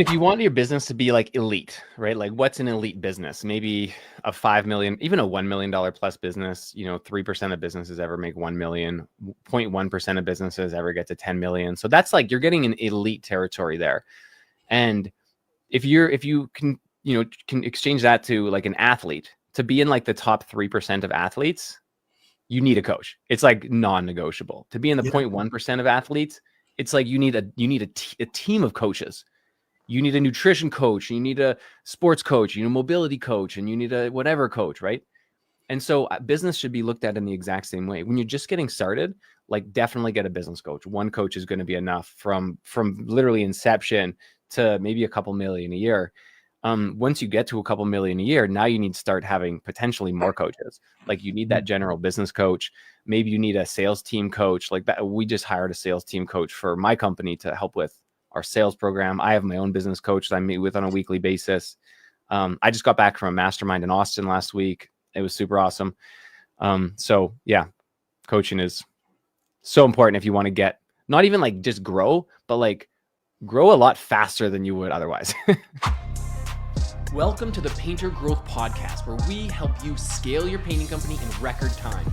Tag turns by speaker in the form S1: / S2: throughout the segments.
S1: If you want your business to be like elite, right? Like what's an elite business? Maybe a 5 million, even a $1 million plus business, 3% of businesses ever make 1 million, 0.1% of businesses ever get to 10 million. So that's like, you're getting an elite territory there. And if you can exchange that to like an athlete, to be in like the top 3% of athletes, you need a coach. It's like non-negotiable. To be in the
S2: Yeah.
S1: 0.1% of athletes, it's like you need a team of coaches. You need a nutrition coach, you need a sports coach, you need a mobility coach, and you need a whatever coach, right? And so business should be looked at in the exact same way. When you're just getting started, like definitely get a business coach. One coach is going to be enough from literally inception to maybe a couple million a year. Once you get to a couple million a year, now you need to start having potentially more coaches. Like you need that general business coach. Maybe you need a sales team coach like that. We just hired a sales team coach for my company to help with our sales program. I have my own business coach that I meet with on a weekly basis. I just got back from a mastermind in Austin last week. It was super awesome. So yeah, coaching is so important if you want to get, not even like just grow, but like grow a lot faster than you would otherwise.
S3: Welcome to the Painter Growth Podcast, where we help you scale your painting company in record time.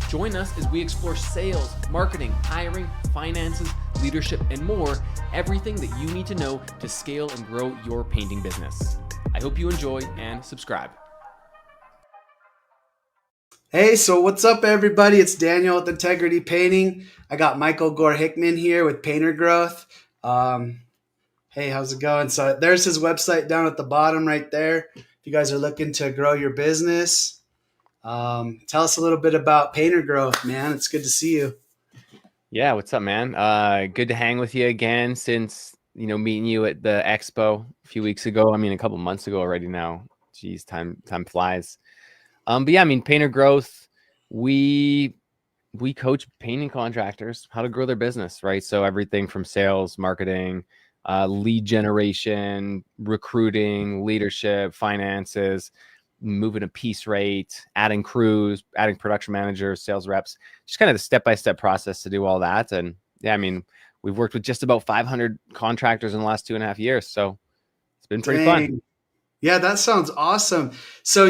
S3: Join us as we explore sales, marketing, hiring, finances, leadership, and more, everything that you need to know to scale and grow your painting business. I hope you enjoy and subscribe.
S2: Hey, so what's up, everybody? It's Daniel with Integrity Painting. I got Michael Gore Hickman here with Painter Growth. Hey, how's it going? So there's his website down at the bottom right there. If you guys are looking to grow your business, tell us a little bit about Painter Growth, man. It's good to see you.
S1: Yeah, what's up, man? Good to hang with you again since, meeting you at the expo a few weeks ago. I mean, a couple months ago already now. Geez, time flies. But yeah, I mean, Painter Growth, we coach painting contractors how to grow their business, right? So everything from sales, marketing, lead generation, recruiting, leadership, finances, moving a piece rate, adding crews, adding production managers, sales reps, just kind of the step-by-step process to do all that. And yeah, I mean, we've worked with just about 500 contractors in the last 2.5 years. So it's been pretty fun.
S2: Yeah, that sounds awesome. So,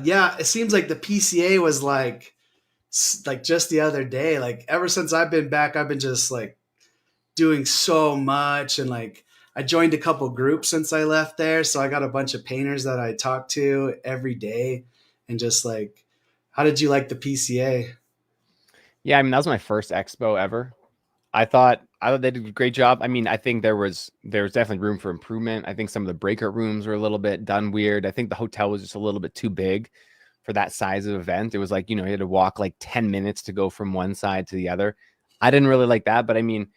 S2: yeah, it seems like the PCA was like just the other day. Like ever since I've been back, I've been just like doing so much, and like I joined a couple groups since I left there, so I got a bunch of painters that I talk to every day. And just like, how did you like the PCA?
S1: Yeah, I mean, that was my first expo ever. I thought they did a great job. I mean, I think there was definitely room for improvement. I think some of the breakout rooms were a little bit done weird. I think the hotel was just a little bit too big for that size of event. It was like, you had to walk like 10 minutes to go from one side to the other. I didn't really like that, but I mean,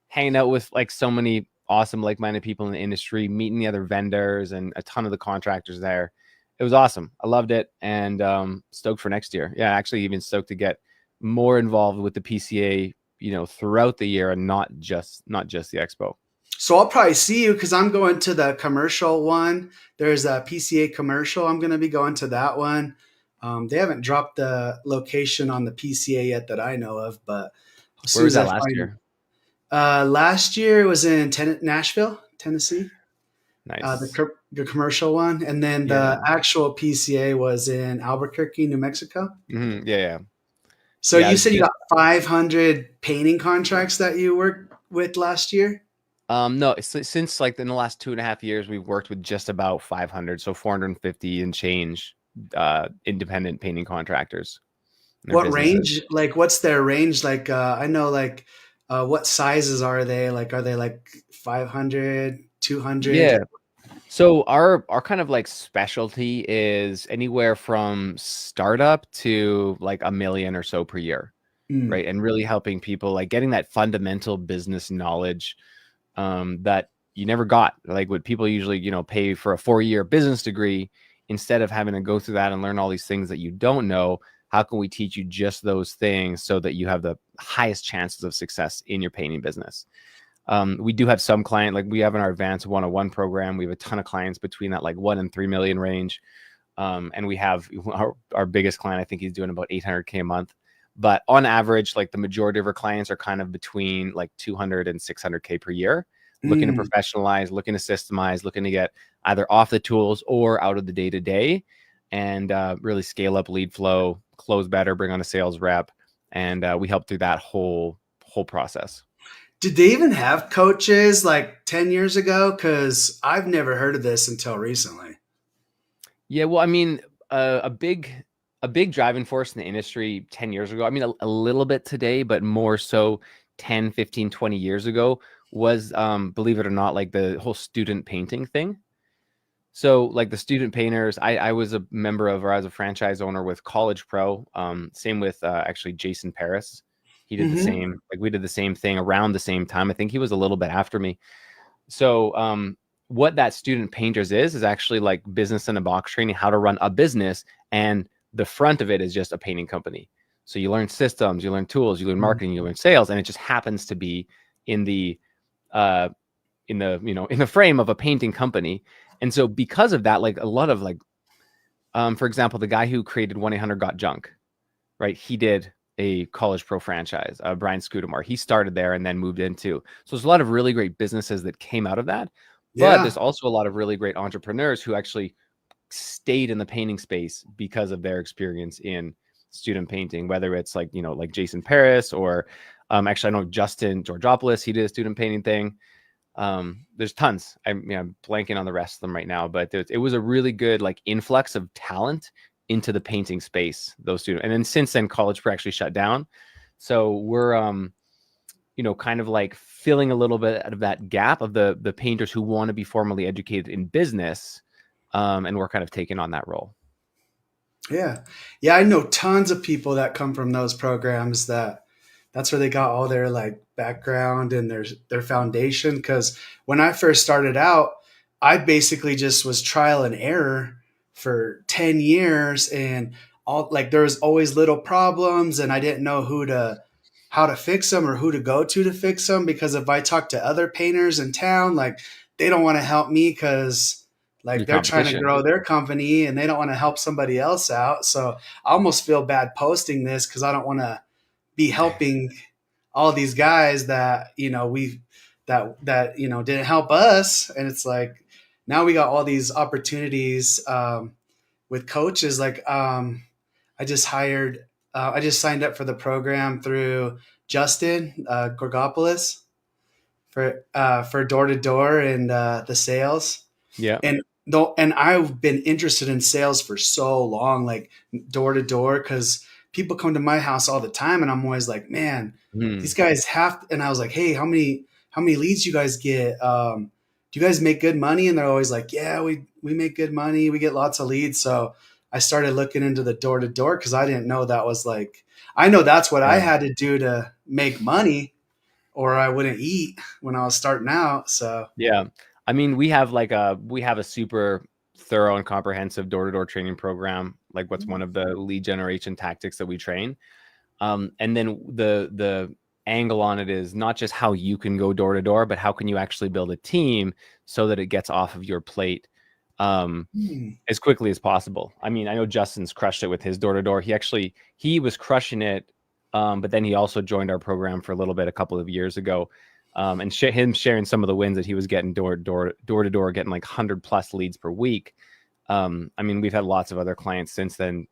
S1: hanging out with like so many awesome like-minded people in the industry, meeting the other vendors and a ton of the contractors there. It was awesome. I loved it, and stoked for next year. Yeah, actually even stoked to get more involved with the PCA, throughout the year, and not just the expo.
S2: So I'll probably see you because I'm going to the commercial one. There's a PCA commercial. I'm going to be going to that one. They haven't dropped the location on the PCA yet that I know of, but as
S1: Where
S2: soon
S1: was
S2: as I
S1: that last
S2: find
S1: year?
S2: last year it was in Nashville, Tennessee.
S1: Nice.
S2: The commercial one, and then
S1: Yeah.
S2: the actual PCA was in Albuquerque, New Mexico.
S1: Yeah.
S2: So
S1: Yeah.
S2: you said you got 500 painting contracts that you worked with last year.
S1: No, since like in the last 2.5 years, we've worked with just about 500, so 450 and change independent painting contractors and their
S2: What
S1: businesses.
S2: range? Like, what's their range? Like, I know, like, what sizes are they? Like, are they like 500, 200?
S1: Yeah. So our kind of like specialty is anywhere from startup to like a million or so per year,
S2: Mm,
S1: right? And really helping people like getting that fundamental business knowledge that you never got. Like what people usually, pay for a 4-year business degree, instead of having to go through that and learn all these things that you don't know. How can we teach you just those things so that you have the highest chances of success in your painting business? We do have some client, like we have in our advanced 101 program, we have a ton of clients between that like 1 and 3 million range. And we have our biggest client, I think he's doing about 800K a month. But on average, like the majority of our clients are kind of between like 200 and 600K per year. looking to
S2: Mm.
S1: professionalize, looking to systemize, looking to get either off the tools or out of the day to day, and really scale up lead flow, close better, bring on a sales rep, and we help through that whole process.
S2: Did they even have coaches like 10 years ago? Because I've never heard of this until recently.
S1: Yeah, well, I mean, a big driving force in the industry 10 years ago, I mean, a little bit today, but more so 10, 15, 20 years ago was, believe it or not, like the whole student painting thing. So like the student painters, I was a member of, or I was a franchise owner with College Pro. Same with actually Jason Paris. He did the
S2: Hmm.
S1: same, like we did the same thing around the same time. I think he was a little bit after me. So what that student painters is actually like business in a box training, how to run a business. And the front of it is just a painting company. So you learn systems, you learn tools, you learn marketing, you learn sales, and it just happens to be in the uh, in the frame of a painting company. And so because of that, like a lot of like for example, the guy who created 1-800 Got Junk, right? He did a College Pro franchise, Brian Scudamore. He started there and then moved into. So there's a lot of really great businesses that came out of that. But
S2: Yeah.
S1: there's also a lot of really great entrepreneurs who actually stayed in the painting space because of their experience in student painting, whether it's like, like Jason Paris or actually I know Justin Georgopoulos, he did a student painting thing. There's tons. I'm blanking on the rest of them right now, but it was a really good like influx of talent into the painting space, those students. And then since then, College Pro actually shut down. So we're kind of like filling a little bit out of that gap of the painters who want to be formally educated in business. And we're kind of taking on that role.
S2: Yeah. Yeah. I know tons of people that come from those programs that's where they got all their like background and their foundation. Cause when I first started out, I basically just was trial and error for 10 years and all like there was always little problems and I didn't know how to fix them or who to go to fix them because if I talk to other painters in town, like they don't want to help me because like
S1: Your
S2: they're trying to
S1: competition.
S2: grow their company and they don't want to help somebody else out. So I almost feel bad posting this because I don't want to be helping all these guys that didn't help us, and it's like now we got all these opportunities with coaches. Like I just signed up for the program through Justin Gorgopoulos for door to door and the sales.
S1: Yeah.
S2: And I've been interested in sales for so long, like door to door, because people come to my house all the time, and I'm always like, man, these guys have. And I was like, hey, how many leads you guys get? Do you guys make good money? And they're always like, yeah, we make good money. We get lots of leads. So I started looking into the door to door because I didn't know that was like. I know that's what I
S1: Yeah.
S2: had to do to make money, or I wouldn't eat when I was starting out. So
S1: Yeah. I mean, we have a super thorough and comprehensive door-to-door training program. Like what's one of the lead generation tactics that we train. And then the angle on it is not just how you can go door to door, but how can you actually build a team so that it gets off of your plate as quickly as possible. I mean, I know Justin's crushed it with his door to door. He was crushing it, but then he also joined our program for a little bit a couple of years ago. And him sharing some of the wins that he was getting door to door, getting like 100+ leads per week. I mean, we've had lots of other clients since then,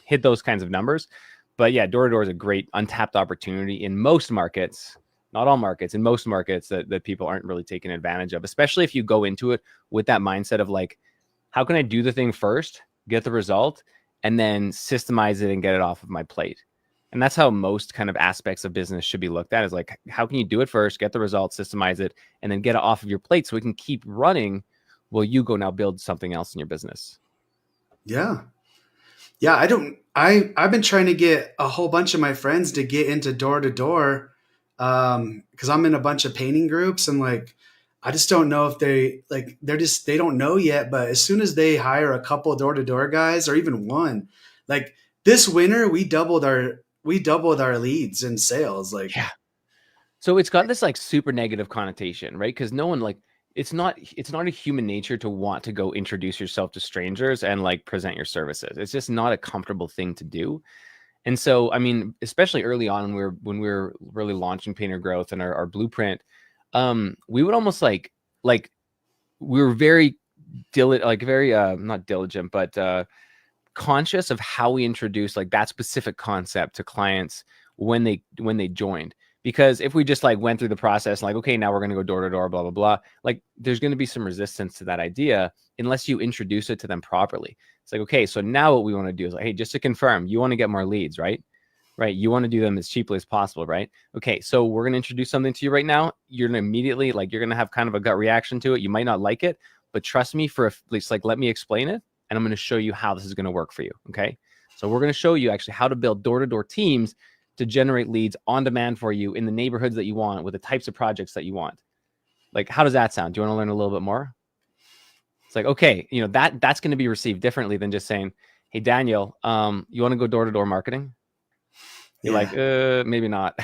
S1: hit those kinds of numbers. But yeah, door to door is a great untapped opportunity in most markets, not all markets, in most markets that people aren't really taking advantage of, especially if you go into it with that mindset of like, how can I do the thing first, get the result, and then systemize it and get it off of my plate? And that's how most kind of aspects of business should be looked at, is like, how can you do it first, get the result, systemize it, and then get it off of your plate so we can keep running while you go now build something else in your business.
S2: yeah. Yeah, I've been trying to get a whole bunch of my friends to get into door to door because I'm in a bunch of painting groups and like I just don't know if they don't know yet, but as soon as they hire a couple door to door guys or even one, like this winter we doubled our leads in sales. Like
S1: Yeah. So it's got this like super negative connotation, right? Because no one like it's not a human nature to want to go introduce yourself to strangers and like present your services. It's just not a comfortable thing to do. And so, I mean, especially early on when we were really launching Painter Growth and our blueprint, We would almost like we were very very not diligent, but conscious of how we introduce like that specific concept to clients when they joined. Because if we just like went through the process, like, okay, now we're going to go door to door, blah, blah, blah, like there's going to be some resistance to that idea unless you introduce it to them properly. It's like, okay, so now what we want to do is like, hey, just to confirm, you want to get more leads, right? Right. You want to do them as cheaply as possible, right? Okay. So we're going to introduce something to you right now. You're going to immediately, like, you're going to have kind of a gut reaction to it. You might not like it, but trust me for at least, like, let me explain it. And I'm going to show you how this is going to work for you. Okay. So we're going to show you actually how to build door-to-door teams to generate leads on demand for you in the neighborhoods that you want with the types of projects that you want. Like, how does that sound? Do you want to learn a little bit more? It's like, okay, you know, that's going to be received differently than just saying, hey, Daniel, you want to go door-to-door marketing? You're like, maybe not.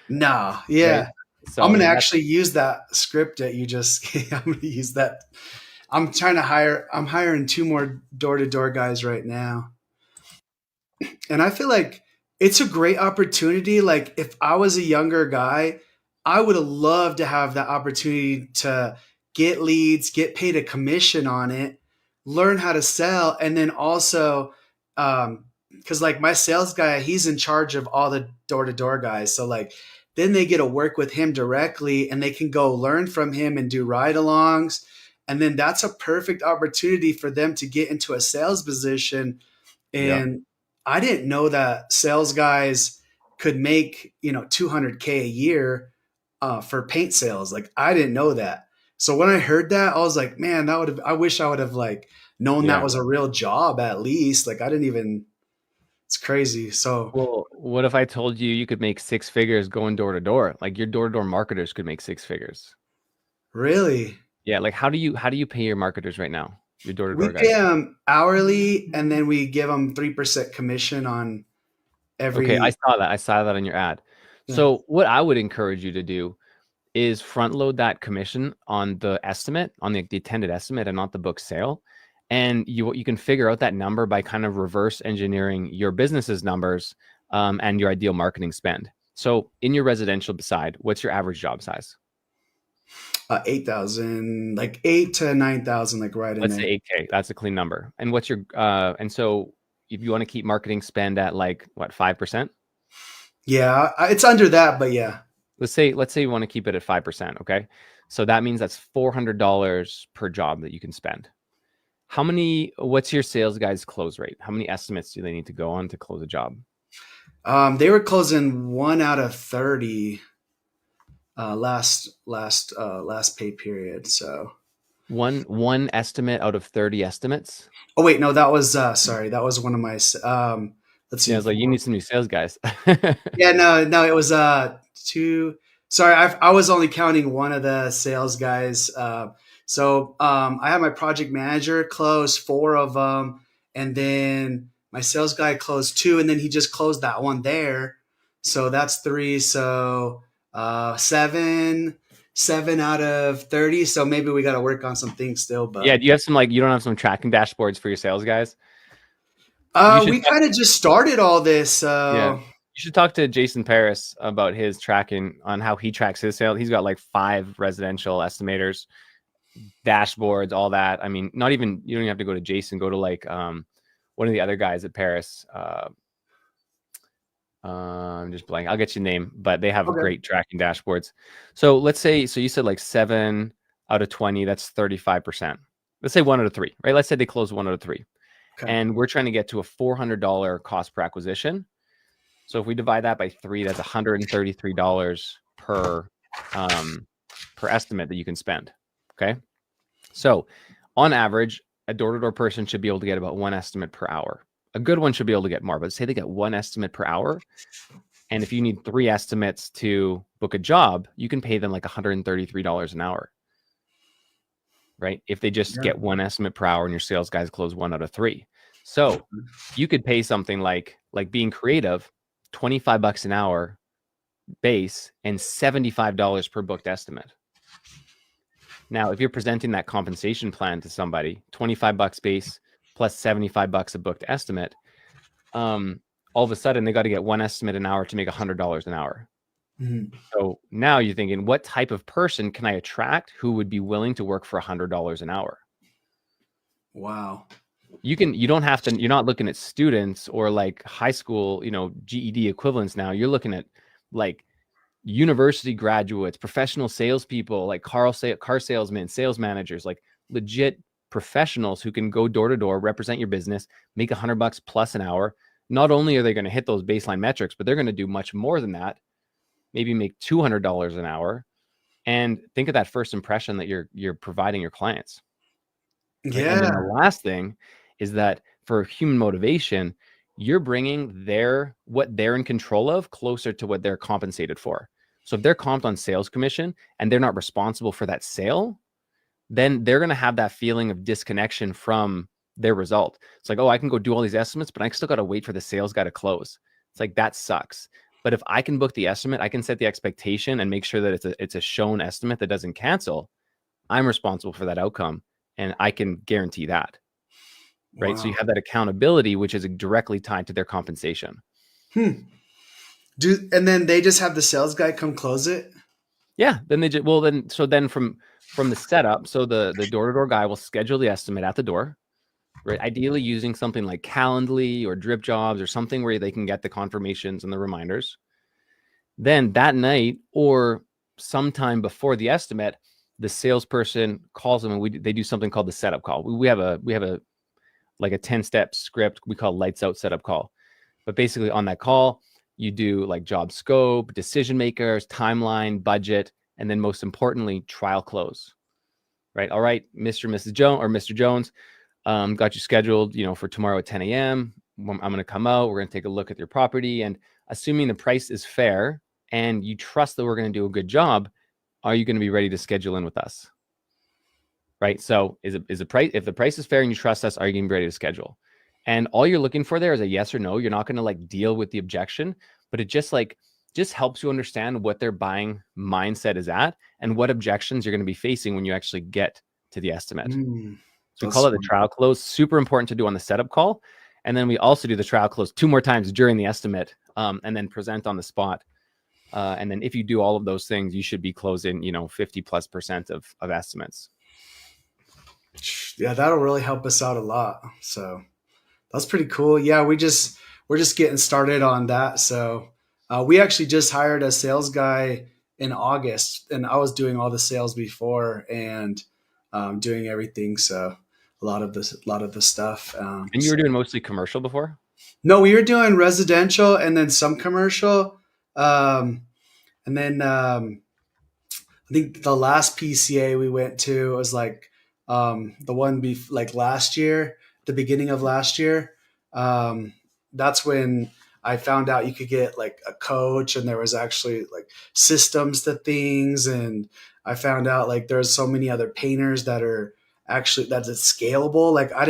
S2: No, yeah.
S1: Right? So
S2: I'm gonna actually use that script that you just. I'm gonna use that. I'm hiring 2 more door-to-door guys right now, and I feel like it's a great opportunity. Like if I was a younger guy, I would have loved to have that opportunity to get leads, get paid a commission on it, learn how to sell, and then also, because like my sales guy, he's in charge of all the door-to-door guys. So like then they get to work with him directly and they can go learn from him and do ride-alongs. And then that's a perfect opportunity for them to get into a sales position.
S1: yeah.
S2: And I didn't know that sales guys could make, 200K a year for paint sales. Like I didn't know that. So when I heard that, I was like, man, I wish I would have like known that
S1: Yeah.
S2: was a real job at least. Like I didn't even, it's crazy. So
S1: Well, what if I told you you could make 6 figures going door to door? Like your door to door marketers could make 6 figures.
S2: really,
S1: Yeah. Like how do you pay your marketers right now? Your door to
S2: we
S1: door
S2: pay
S1: guys.
S2: them hourly and then we give them 3% commission on
S1: Okay. I
S2: every,
S1: saw that. I saw that on your ad.
S2: yeah.
S1: So what I would encourage you to do is front load that commission on the estimate, on the attended estimate and not the book sale. And you can figure out that number by kind of reverse engineering your business's numbers and your ideal marketing spend. So in your residential side, what's your average job size?
S2: 8,000, like 8 to 9,000, like right in
S1: Let's
S2: there.
S1: say 8K. That's a clean number. And what's your and so if you want to keep marketing spend at like what, 5%?
S2: Yeah, it's under that, but yeah.
S1: Let's say you want to keep it at 5%. Okay. So that means that's $400 per job that you can spend. What's your sales guys close rate? How many estimates do they need to go on to close a job?
S2: They were closing 1 out of 30 last pay period. So
S1: One estimate out of 30 estimates.
S2: oh wait, no, that was sorry, that was one of my let's
S1: Yeah, I
S2: see.
S1: was like, you need some new sales guys.
S2: Yeah, no, it was two. Sorry, I was only counting one of the sales guys. I had my project manager close 4 of them, and then my sales guy closed 2, and then he just closed that one there. So that's 3. So 7 out of 30. So maybe we got to work on some things still. But
S1: Yeah, do you have some you don't have some tracking dashboards for your sales guys?
S2: we kind of just started all this.
S1: Yeah. You should talk to Jason Paris about his tracking on how he tracks his sales. He's got like 5 residential estimators, dashboards, all that. I mean, not even, you don't even have to go to Jason, go to like one of the other guys at Paris. I'm just blank. I'll get you a name, but they have
S2: Okay.
S1: great tracking dashboards. So let's say, so you said like 7 out of 20, that's 35%. Let's say 1 out of 3, right? Let's say they close 1 out of 3.
S2: Okay.
S1: And we're trying to get to a $400 cost per acquisition. So if we divide that by 3, that's $133 per estimate that you can spend. Okay. So on average, a door-to-door person should be able to get about 1 estimate per hour. A good one should be able to get more, but say they get 1 estimate per hour. And if you need 3 estimates to book a job, you can pay them like $133 an hour. Right? If they just get 1 estimate per hour and your sales guys close 1 out of 3. So you could pay something like being creative, $25 an hour base and $75 per booked estimate. Now, if you're presenting that compensation plan to somebody, $25 base plus $75 a booked estimate, all of a sudden they got to get 1 estimate an hour to make $100 an hour.
S2: Mhm.
S1: So now you're thinking, what type of person can I attract who would be willing to work for $100 an hour?
S2: Wow.
S1: You don't have to, you're not looking at students or like high school, GED equivalents now. You're looking at like university graduates, professional salespeople, like car salesmen, sales managers, like legit professionals who can go door to door, represent your business, make $100 plus an hour. Not only are they going to hit those baseline metrics, but they're going to do much more than that. Maybe make $200 an hour. And think of that first impression that you're providing your clients, right? And then the
S2: Yeah.
S1: last thing is that for human motivation, you're bringing what they're in control of closer to what they're compensated for. So if they're comped on sales commission and they're not responsible for that sale, then they're going to have that feeling of disconnection from their result. It's like, oh, I can go do all these estimates, but I still got to wait for the sales guy to close. It's like, that sucks. But if I can book the estimate, I can set the expectation and make sure that it's a shown estimate that doesn't cancel. I'm responsible for that outcome, and I can guarantee that. Right. So you
S2: Wow.
S1: have that accountability, which is directly tied to their compensation.
S2: Hmm. And then they just have the sales guy come close it?
S1: Yeah. Then they just, well, then from the setup, so the door-to-door guy will schedule the estimate at the door, right? Ideally using something like Calendly or Drip Jobs or something where they can get the confirmations and the reminders. Then that night or sometime before the estimate, the salesperson calls them and they do something called the setup call. We have a like a 10-step script we call lights out setup call. But basically on that call, you do like job scope, decision makers, timeline, budget, and then most importantly, trial close. Right. All right, Mr. and Mrs. Jones or Mr. Jones, got you scheduled, for tomorrow at 10 a.m. I'm going to come out. We're going to take a look at your property, and assuming the price is fair and you trust that we're going to do a good job, are you going to be ready to schedule in with us? Right. So is the price, if the price is fair and you trust us, are you going to be ready to schedule? And all you're looking for there is a yes or no. You're not going to like deal with the objection, but it just helps you understand what their buying mindset is at and what objections you're going to be facing when you actually get to the estimate.
S2: Mm,
S1: So we
S2: that's
S1: call it the
S2: smart.
S1: trial close. Super important to do on the setup call. And then we also do the trial close 2 more times during the estimate, and then present on the spot. And then if you do all of those things, you should be closing, 50+% of estimates.
S2: Yeah, that'll really help us out a lot. So that's pretty cool. Yeah, we're just getting started on that. So we actually just hired a sales guy in August, and I was doing all the sales before and doing everything. So a lot of the stuff.
S1: And you were doing mostly commercial before?
S2: No, we were doing residential and then some commercial. And then I think the last PCA we went to was like the one like last year, the beginning of last year. That's when I found out you could get like a coach, and there was actually like systems to things. And I found out like there's so many other painters that are actually that's scalable. Like I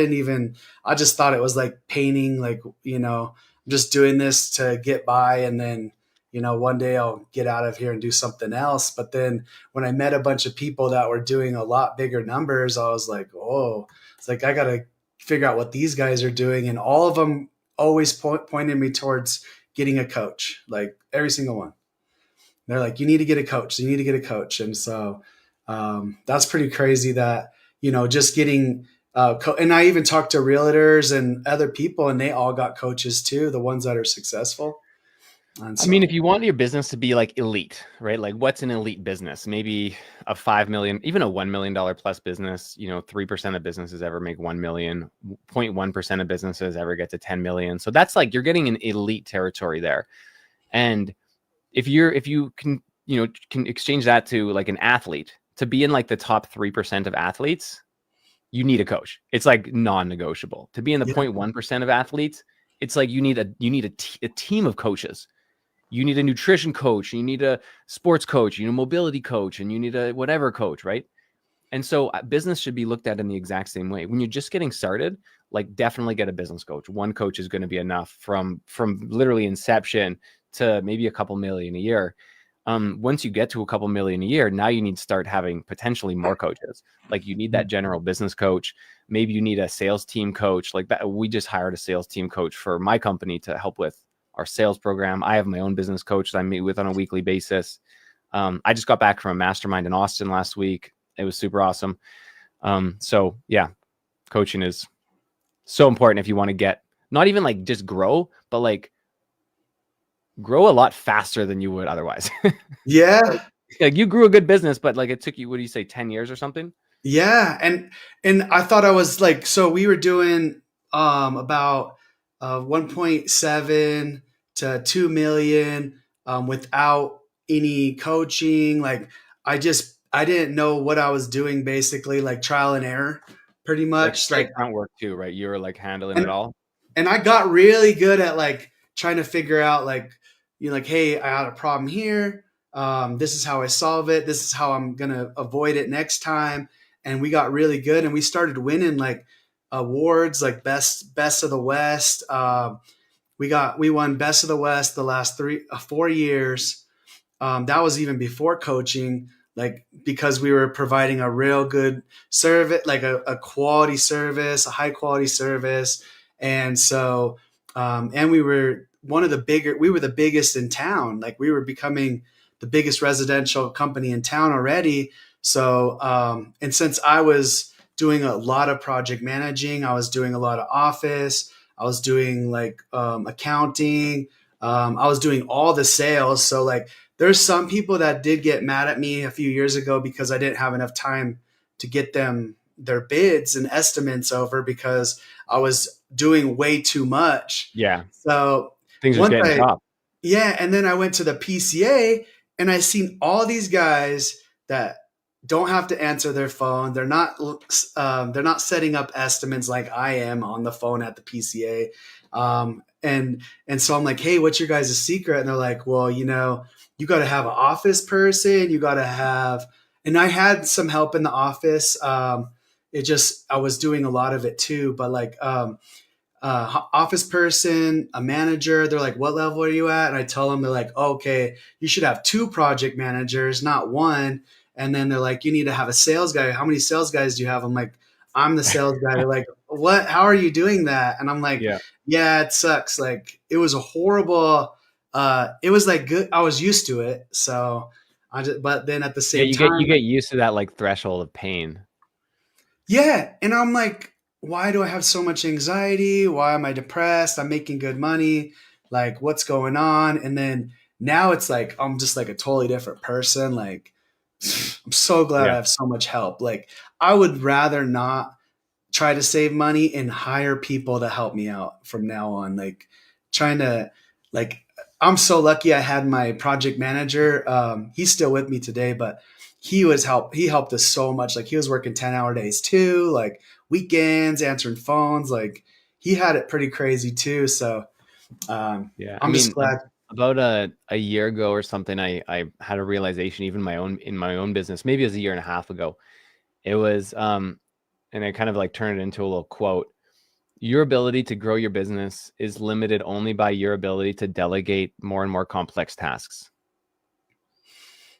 S2: just thought it was like painting, like, I'm just doing this to get by. And then, one day I'll get out of here and do something else. But then when I met a bunch of people that were doing a lot bigger numbers, I was like, oh, it's like, I got to figure out what these guys are doing. And all of them always pointed me towards getting a coach, like every single one. They're like, you need to get a coach. You need to get a coach. And so that's pretty crazy that, just getting, and I even talked to realtors and other people, and they all got coaches too, the ones that are successful. And
S1: I mean,
S2: so,
S1: if you want your business to be like elite, right? Like what's an elite business? Maybe a 5 million, even a $1 million plus business, 3% of businesses ever make 1 million, 0.1% of businesses ever get to 10 million. So that's like, you're getting an elite territory there. And if you can exchange that to like an athlete, to be in like the top 3% of athletes, you need a coach. It's like non-negotiable. To be in the
S2: yeah.
S1: 0.1% of athletes, it's like you need a team of coaches. You need a nutrition coach, you need a sports coach, you need a mobility coach, and you need a whatever coach, right? And so business should be looked at in the exact same way. When you're just getting started, like definitely get a business coach. One coach is going to be enough from literally inception to maybe a couple million a year. Once you get to a couple million a year, now you need to start having potentially more coaches. Like you need that general business coach. Maybe you need a sales team coach like that. We just hired a sales team coach for my company to help with our sales program. I have my own business coach that I meet with on a weekly basis. I just got back from a mastermind in Austin last week. It was super awesome. So yeah, coaching is so important if you want to get, not even like just grow, but like grow a lot faster than you would otherwise.
S2: Yeah.
S1: Like you grew a good business, but like it took you, what do you say, 10 years or something?
S2: Yeah. And I thought I was like, so we were doing about 1.7 to 2 million without any coaching. Like I didn't know what I was doing, basically, like trial and error pretty
S1: Like
S2: much.
S1: your
S2: Like,
S1: account work too, right? You were like handling it
S2: and
S1: all.
S2: and I got really good at like trying to figure out like, you know, like, hey, I had a problem here. This is how I solve it. This is how I'm gonna avoid it next time. And we got really good, and we started winning like awards, like best of the West. We won best of the West the last 4 years. That was even before coaching, like because we were providing a real good service, like a quality service, a high quality service. And so, and we were we were the biggest in town. Like we were becoming the biggest residential company in town already. So, and since I was doing a lot of project managing, I was doing a lot of office, I was doing like accounting, I was doing all the sales. So like, there's some people that did get mad at me a few years ago because I didn't have enough time to get them their bids and estimates over because I was doing way too much.
S1: Yeah.
S2: So
S1: Things are just
S2: once
S1: getting tough.
S2: yeah, and then I went to the PCA and I seen all these guys that don't have to answer their phone. They're not setting up estimates like I am on the phone at the PCA. And so I'm like, hey, what's your guys' secret? And they're like, well, you know, you got to have an office person. You got to have, and I had some help in the office. I was doing a lot of it too, but like, office person, a manager. They're like, what level are you at? And I tell them, they're like, oh, okay, you should have two project managers, not one. And then they're like, you need to have a sales guy. How many sales guys do you have? I'm like, I'm the sales guy. They're like, what? How are you doing that? And I'm like,
S1: Yeah.
S2: yeah, it sucks. Like it was a horrible, it was like good. I was used to it. So but then at the
S1: Yeah.
S2: same
S1: You
S2: time,
S1: get used to that like threshold of pain.
S2: yeah. And I'm like, why do I have so much anxiety? Why am I depressed? I'm making good money. Like, what's going on? And then now it's like, I'm just like a totally different person. Like, I'm so glad I
S1: Yeah.
S2: have so much help. Like, I would rather not try to save money and hire people to help me out from now on. Like, trying to, like, I'm so lucky I had my project manager. He's still with me today, but he helped us so much. Like he was working 10-hour days too, like weekends, answering phones. Like he had it pretty crazy too. So
S1: Yeah. I
S2: I'm just
S1: mean,
S2: glad.
S1: about a year ago or something, I had a realization, even in my own business, maybe it was a year and a half ago. It was, and I kind of like turned it into a little quote. Your ability to grow your business is limited only by your ability to delegate more and more complex tasks.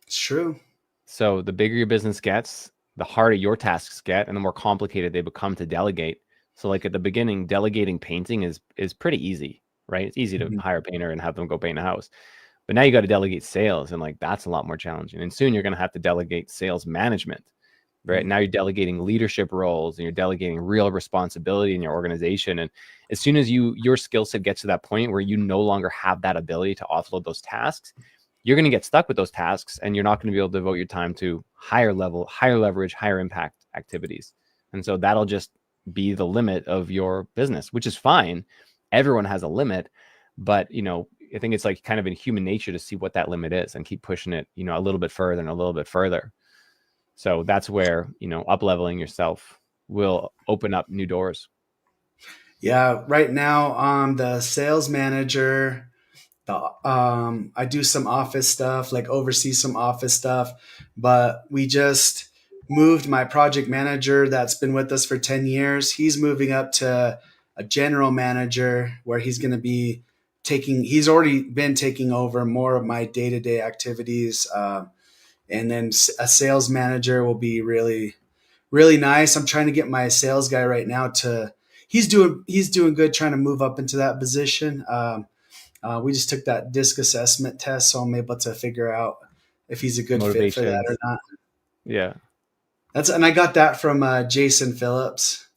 S2: It's true.
S1: So the bigger your business gets, the harder your tasks get, and the more complicated they become to delegate. So like at the beginning, delegating painting is pretty easy, right? It's easy to
S2: Mhm.
S1: hire a painter and have them go paint a house. But now you got to delegate sales, and like that's a lot more challenging. And soon you're going to have to delegate sales management. Right now, you're delegating leadership roles and you're delegating real responsibility in your organization. And as soon as your skill set gets to that point where you no longer have that ability to offload those tasks, you're going to get stuck with those tasks, and you're not going to be able to devote your time to higher level, higher leverage, higher impact activities. And so that'll just be the limit of your business, which is fine. Everyone has a limit, but I think it's like kind of in human nature to see what that limit is and keep pushing it, a little bit further and a little bit further. So that's where, up leveling yourself will open up new doors.
S2: Yeah. Right now I'm the sales manager. I do some office stuff, like oversee some office stuff, but we just moved my project manager that's been with us for 10 years. He's moving up to a general manager where he's already been taking over more of my day-to-day activities. And then a sales manager will be really, really nice. I'm trying to get my sales guy right now he's doing good trying to move up into that position. We just took that disc assessment test, so I'm able to figure out if he's a good fit for that or
S1: Motivations.
S2: not.
S1: Yeah.
S2: And I got that from Jason Phillips.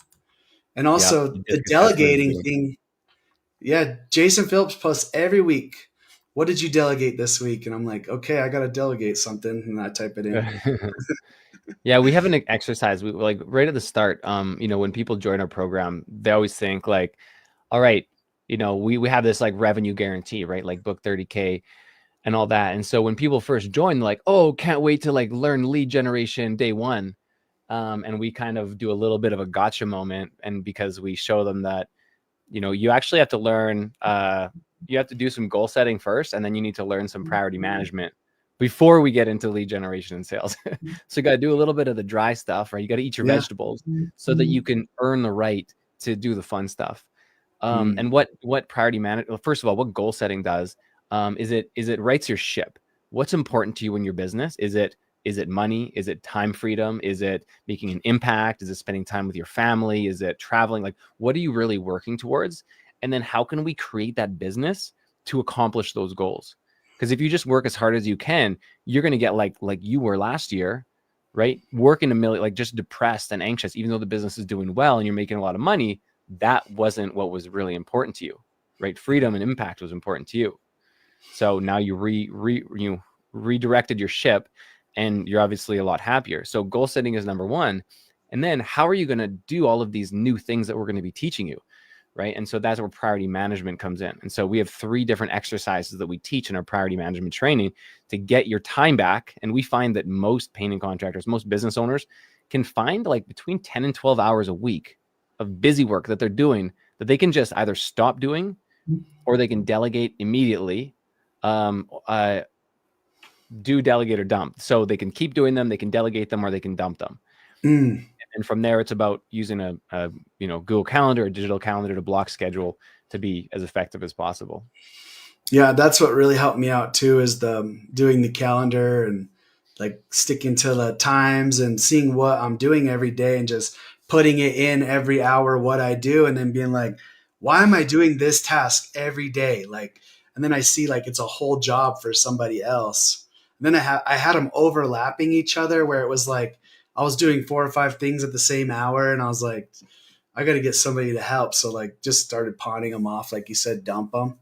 S2: And
S1: Yeah.
S2: also the
S1: Disc assessment is
S2: delegating
S1: good.
S2: thing. Yeah, Jason Phillips posts every week. What did you delegate this week? And I'm like, okay, I got to delegate something, and I type it in.
S1: Yeah, we have an exercise. We like right at the start. When people join our program, they always think like, all right, we have this like revenue guarantee, right? Like book 30K and all that. And so when people first join, they're like, oh, can't wait to like learn lead generation day one. And we kind of do a little bit of a gotcha moment. And because we show them that, you actually have to learn, you have to do some goal setting first, and then you need to learn some priority management before we get into lead generation and sales. So you got to do a little bit of the dry stuff, right? You got to eat your
S2: Yeah.
S1: vegetables so that you can earn the right to do the fun stuff.
S2: Mm.
S1: And what priority management, well, first of all, what goal setting does, is it rights your ship. What's important to you in your business? Is it money? Is it time freedom? Is it making an impact? Is it spending time with your family? Is it traveling? Like, what are you really working towards? And then how can we create that business to accomplish those goals? Because if you just work as hard as you can, you're going to get like you were last year, right? Working a million, like just depressed and anxious, even though the business is doing well and you're making a lot of money. That wasn't what was really important to you, right? Freedom and impact was important to you. So now you redirected your ship, and you're obviously a lot happier. So goal setting is number one. And then how are you going to do all of these new things that we're going to be teaching you? Right. And so that's where priority management comes in. And so we have 3 different exercises that we teach in our priority management training to get your time back. And we find that most painting contractors, most business owners can find like between 10 and 12 hours a week of busy work that they're doing that they can just either stop doing or they can delegate immediately. Do delegate or dump. So they can keep doing them, they can delegate them, or they can dump them.
S2: Mm.
S1: And from there, it's about using a Google Calendar or digital calendar to block schedule to be as effective as possible.
S2: Yeah, that's what really helped me out too, is the doing the calendar and like sticking to the times and seeing what I'm doing every day and just putting it in every hour what I do, and then being like, why am I doing this task every day? Like, and then I see like it's a whole job for somebody else. And then I had them overlapping each other, where it was like I was doing 4 or 5 things at the same hour, and I was like, I got to get somebody to help. So like just started pawning them off, like you said, dump them.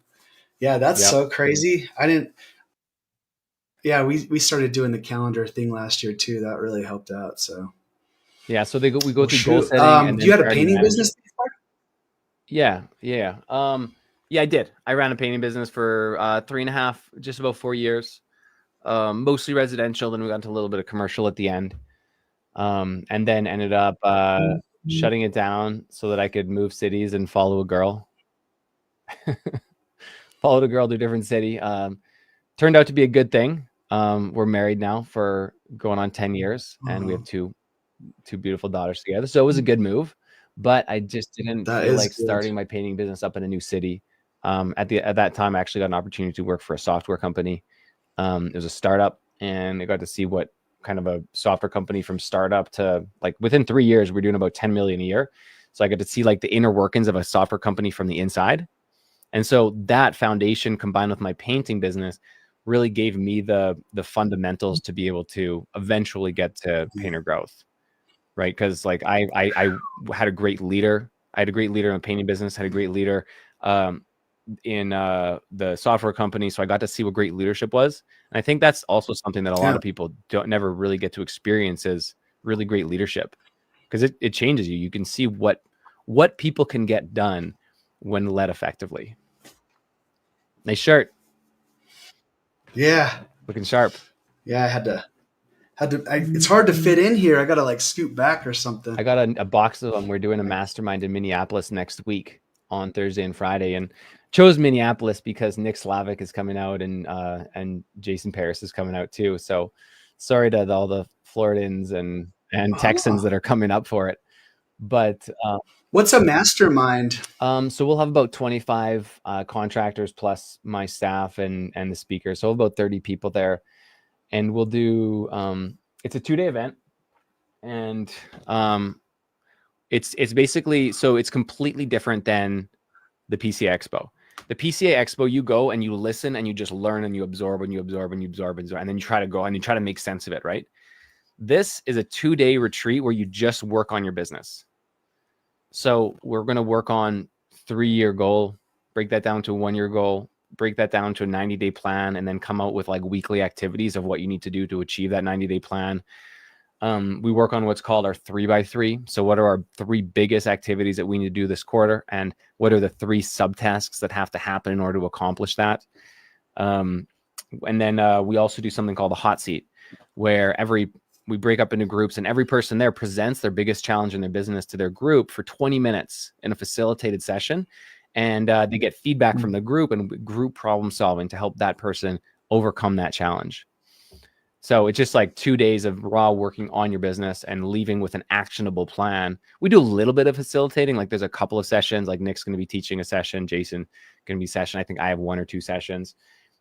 S2: Yeah, that's
S1: Yep.
S2: so crazy. I didn't. Yeah, we started doing the calendar thing last year too. That really helped out. So,
S1: Yeah. So we go
S2: well,
S1: through goal
S2: shoot.
S1: setting and
S2: You
S1: then
S2: had a
S1: priority
S2: painting
S1: management.
S2: business before?
S1: Yeah. Yeah. Yeah, I did. I ran a painting business for 3.5, just about 4 years. Mostly residential. Then we got into a little bit of commercial at the end. And then ended up shutting it down so that I could move cities and follow a girl. Followed a girl to a different city. Turned out to be a good thing. We're married now for going on 10 years, and we have two beautiful daughters together. So it was a good move, but I just didn't
S2: That
S1: feel
S2: is
S1: like
S2: good.
S1: starting my painting business up in a new city. At that time, I actually got an opportunity to work for a software company. It was a startup, and I got to see what kind of a software company from startup to like within 3 years, we're doing about 10 million a year. So I got to see like the inner workings of a software company from the inside. And so that foundation combined with my painting business really gave me the fundamentals to be able to eventually get to painter growth, right? Because like I had a great leader. I had a great leader in the painting business, had a great leader in the software company. So I got to see what great leadership was. And I think that's also something that a lot
S2: Yeah.
S1: of people don't never really get to experience, is really great leadership, because it changes you. You can see what people can get done when led effectively. Nice shirt.
S2: Yeah.
S1: Looking sharp.
S2: Yeah. I had to. It's hard to fit in here. I got to like scoot back or something.
S1: I got a box of them. We're doing a mastermind in Minneapolis next week on Thursday and Friday, and chose Minneapolis because Nick Slavic is coming out, and Jason Paris is coming out too. So sorry to all the Floridans and Texans that are coming up for it. But
S2: What's a mastermind?
S1: so we'll have about 25 contractors plus my staff and the speakers. So about 30 people there. And we'll do it's a 2-day event, and it's basically, so it's completely different than the PCA Expo. The PCA Expo, you go and you listen and you just learn and you absorb and you absorb and you absorb and then you try to go and you try to make sense of it, right? This is a 2-day retreat where you just work on your business. So we're going to work on 3-year goal, break that down to a 1-year goal, break that down to a 90-day plan, and then come out with like weekly activities of what you need to do to achieve that 90-day plan. We work on what's called our 3x3. So what are our 3 biggest activities that we need to do this quarter? And what are the 3 subtasks that have to happen in order to accomplish that? And then we also do something called a hot seat, where we break up into groups and every person there presents their biggest challenge in their business to their group for 20 minutes in a facilitated session. And they get feedback from the group and group problem solving to help that person overcome that challenge. So it's just like 2 days of raw working on your business and leaving with an actionable plan. We do a little bit of facilitating. Like there's a couple of sessions, like Nick's going to be teaching a session, Jason going to be session. I think I have 1 or 2 sessions,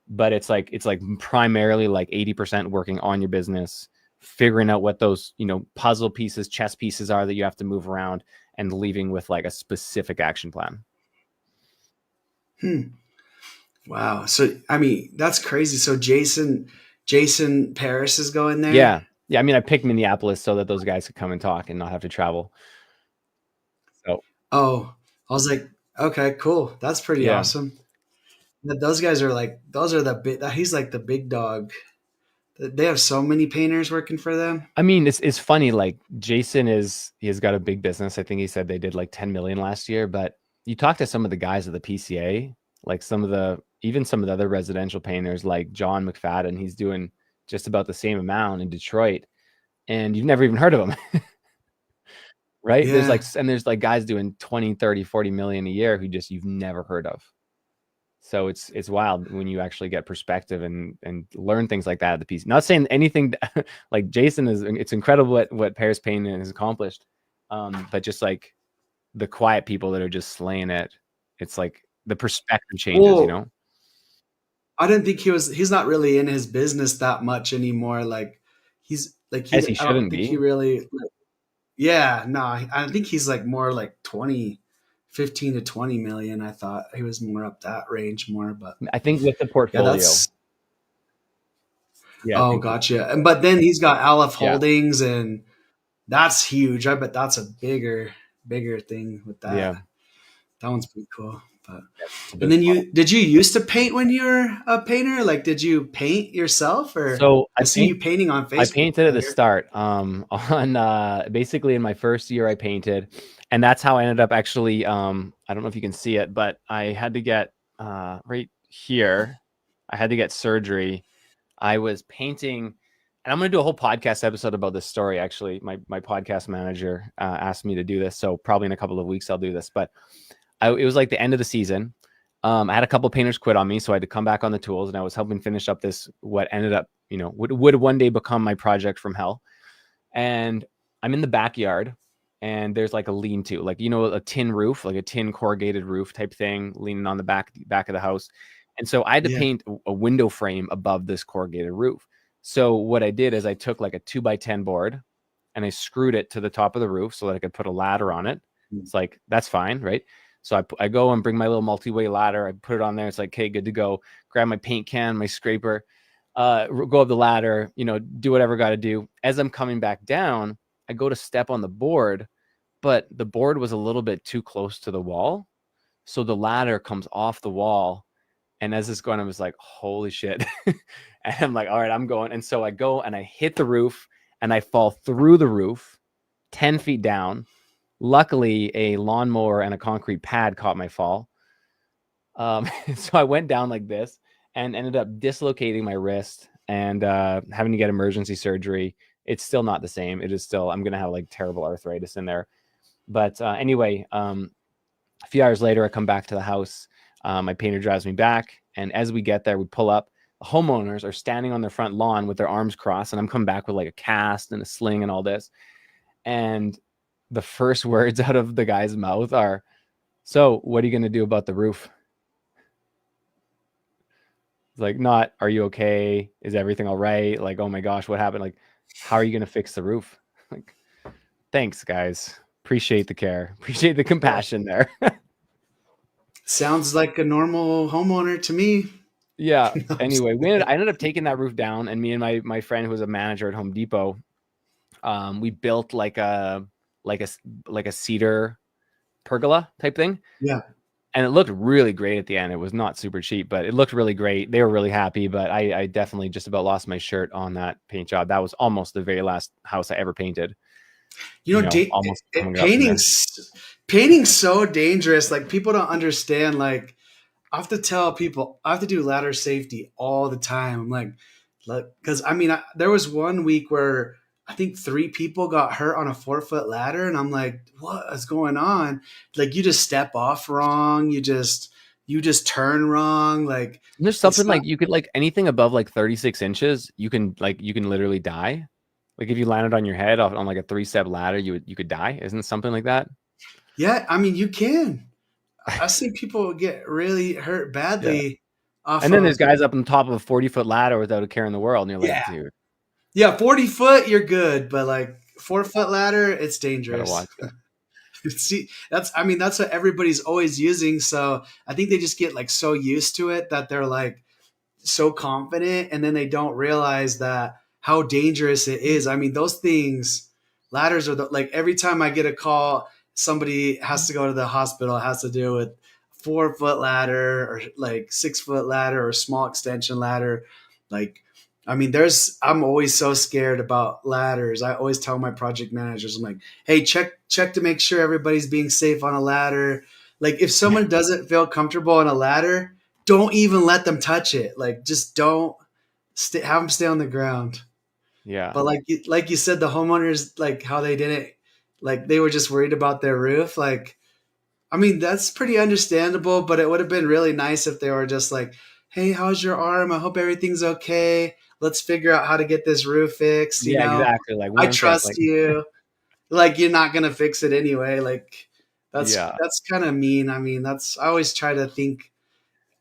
S1: but it's like primarily like 80% working on your business, figuring out what those, puzzle pieces, chess pieces are that you have to move around, and leaving with like a specific action plan.
S2: Wow. So, I mean, that's crazy. So Jason Paris is going there?
S1: Yeah. I mean, I picked Minneapolis so that those guys could come and talk and not have to travel. So.
S2: Oh, I was like, okay, cool. That's pretty awesome. Those guys are like, he's like the big dog. They have so many painters working for them.
S1: I mean, it's funny. Like Jason he has got a big business. I think he said they did like 10 million last year, but you talk to some of the guys at the PCA, like even some of the other residential painters like John McFadden, he's doing just about the same amount in Detroit, and you've never even heard of him. Right?
S2: Yeah.
S1: There's like guys doing 20, 30, 40 million a year who you've never heard of. So it's wild when you actually get perspective and learn things like that at the piece. Not saying anything like Jason it's incredible what Paris Painting has accomplished. But just like the quiet people that are just slaying it, it's like the perspective changes,
S2: I didn't think he's not really in his business that much anymore. Like he's like,
S1: as he shouldn't be.
S2: He really, I think he's like more like 15 to 20 million. I thought he was more up that range more, but
S1: I think with the portfolio.
S2: Gotcha. But then he's got Aleph Holdings, and that's huge. I bet that's a bigger thing with that.
S1: Yeah.
S2: That one's pretty cool. But and then did you used to paint when you were a painter? Like, did you paint yourself, or
S1: so
S2: I see you painting on Facebook?
S1: I painted at the start. On basically in my first year I painted, and that's how I ended up actually. I don't know if you can see it, but I had to get right here. I had to get surgery. I was painting, and I'm going to do a whole podcast episode about this story. Actually, my podcast manager asked me to do this, so probably in a couple of weeks I'll do this. But it was like the end of the season. I had a couple of painters quit on me, so I had to come back on the tools, and I was helping finish up this, what ended up, would one day become my project from hell. And I'm in the backyard, and there's like a lean-to, like, a tin roof, like a tin corrugated roof type thing leaning on the back of the house. And so I had to paint a window frame above this corrugated roof. So what I did is I took like a 2x10 board and I screwed it to the top of the roof so that I could put a ladder on it. It's like, that's fine, right? So I go and bring my little multi-way ladder. I put it on there. It's like, okay, good to go. Grab my paint can, my scraper, go up the ladder, do whatever I got to do. As I'm coming back down, I go to step on the board, but the board was a little bit too close to the wall. So the ladder comes off the wall. And as it's going, I was like, holy shit. And I'm like, all right, I'm going. And so I go and I hit the roof and I fall through the roof 10 feet down. Luckily, a lawnmower and a concrete pad caught my fall. So I went down like this and ended up dislocating my wrist and having to get emergency surgery. It's still not the same. It is still, I'm going to have like terrible arthritis in there. But anyway, a few hours later, I come back to the house. My painter drives me back. And as we get there, we pull up. The homeowners are standing on their front lawn with their arms crossed. And I'm coming back with like a cast and a sling and all this. And the first words out of the guy's mouth are, "So what are you going to do about the roof?" It's like, not, "Are you okay? Is everything all right?" Like, "Oh my gosh, what happened?" Like, "How are you going to fix the roof?" Like, thanks guys. Appreciate the care. Appreciate the compassion there.
S2: Sounds like a normal homeowner to me.
S1: Yeah. Anyway, I ended up taking that roof down, and me and my friend who was a manager at Home Depot, we built like a like a cedar pergola type thing.
S2: Yeah.
S1: And it looked really great at the end. It was not super cheap, but it looked really great. They were really happy, but I definitely just about lost my shirt on that paint job. That was almost the very llast house I ever painted.
S2: You know,
S1: Almost coming up from there.
S2: painting's so dangerous. Like people don't understand. Like I have to tell people I have to do ladder safety all the time. I'm like, because I mean, there was one week where I think 3 people got hurt on a 4-foot ladder, and I'm like, what is going on? Like you just step off wrong. You just turn wrong. Like
S1: And there's
S2: it's
S1: something
S2: not.
S1: like you could like anything above like 36 inches, you can literally die. Like if you landed on your head on like a 3-step ladder, you could die. Isn't it something like that?
S2: Yeah, I mean, you can. I've seen people get really hurt
S1: Yeah.
S2: badly off
S1: And then there's
S2: of.
S1: guys up on top of a 40-foot ladder without a care in the world, and you're like,
S2: Yeah.
S1: dude,
S2: Yeah, 40 foot, you're good, but like 4-foot ladder, it's
S1: gotta
S2: dangerous.
S1: watch it.
S2: See, I mean, that's what everybody's always using. So I think they just get like so used to it that they're like so confident, and then they don't realize that how dangerous it is. I mean, those things, ladders are like every time I get a call, somebody has to go to the hospital, it has to do with 4-foot ladder or like 6-foot ladder or small extension ladder. Like, I mean, I'm always so scared about ladders. I always tell my project managers, I'm like, hey, check to make sure everybody's being safe on a ladder. Like if someone doesn't feel comfortable on a ladder, don't even let them touch it. Like just don't have them stay on the ground.
S1: Yeah.
S2: But like you said, the homeowners, like how they didn't, like they were just worried about their roof. Like, I mean, that's pretty understandable, but it would have been really nice if they were just like, hey, how's your arm? I hope everything's okay. Let's figure out how to get this roof fixed.
S1: Yeah, exactly. Like
S2: I
S1: one thing,
S2: trust
S1: like
S2: you. Like you're not gonna fix it anyway. Like
S1: yeah.
S2: that's kind of mean. I mean, I always try to think